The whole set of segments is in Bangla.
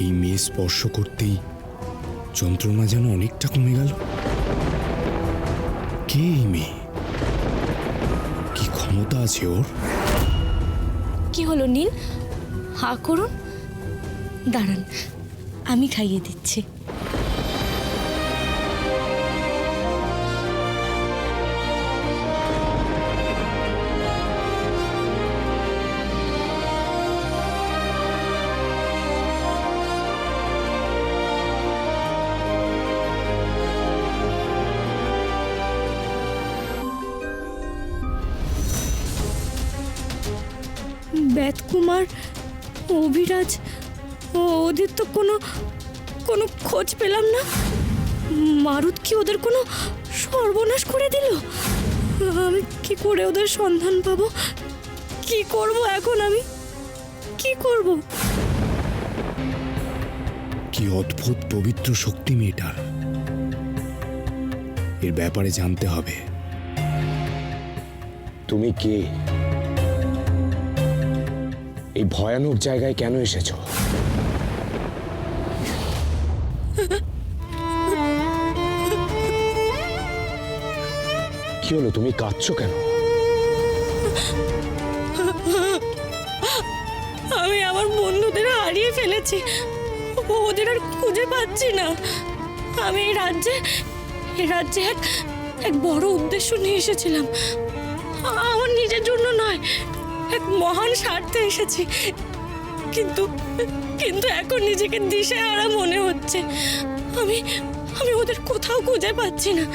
এই মেয়ে স্পর্শ করতেই যন্ত্রণা যেন অনেকটা কমে গেল। কে এই মেয়ে? কি ক্ষমতা আছে ওর? কি হলো নীল, হা করুন, দাঁড়ান আমি খাইয়ে দিচ্ছি। বেদকুমার, অভিরাজ, ওদের তো কোনো কোনো খোঁজ পেলাম না। মারুত কি ওদের কোনো সর্বনাশ করে দিল? আমি কি করে ওদের সন্ধান পাবো? কি করব এখন আমি? কি করব? কি অদ্ভুত পবিত্র শক্তি মেয়েটার। এর ব্যাপারে জানতে হবে। তুমি কে? এই ভয়ানক জায়গায় কেন এসেছো? কি হলো, তুমি কাঁদছো কেন? আমি আমার বন্ধুদের হারিয়ে ফেলেছি, ওদের আর খুঁজে পাচ্ছি না। আমি এই রাজ্যে এক বড় উদ্দেশ্য নিয়ে এসেছিলাম। আমার নিজের জন্য নয়, এক মহান স্বার্থে এসেছি। কিন্তু কিন্তু এখন নিজেকে দিশেহারা মনে হচ্ছে। আমি আমি ওদের কোথাও খুঁজে পাচ্ছি না।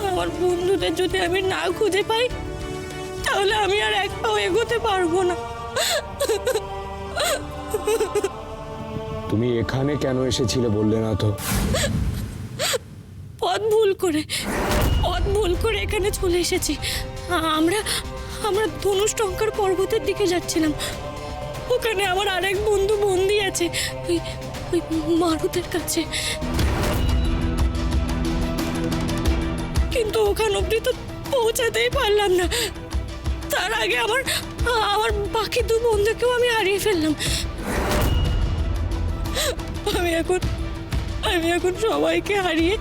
আমার বন্ধুদের যদি আমি না খুঁজে পাই, তাহলে আমি আর এক পাও এগোতে পারবো না। তুমি এখানে কেন এসেছিলে বললে না তো? পথ ভুল করে এখানে চলে এসেছি। আমরা ধনুষ্টঙ্কার পর্বতের দিকে যাচ্ছিলাম। ওখানে আমার আরেক বন্ধু বন্দি আছে, ওই মারুতের কাছে। কিন্তু ওখান অব্দি তো পৌঁছাতেই পারলাম না। তার আগে আমার বাকি দু বন্ধুকেও আমি হারিয়ে ফেললাম। আমি এখন সবাইকে হারিয়ে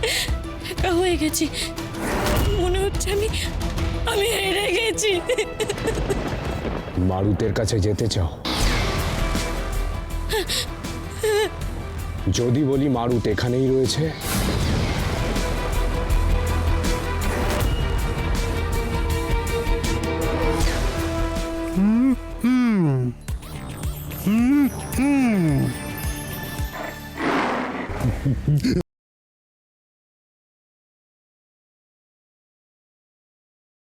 একা হয়ে গেছি। মনে হচ্ছে আমি হেরে গেছি। মারুতের কাছে যেতে চাও? যদি বলি মারুত এখানেই রয়েছে,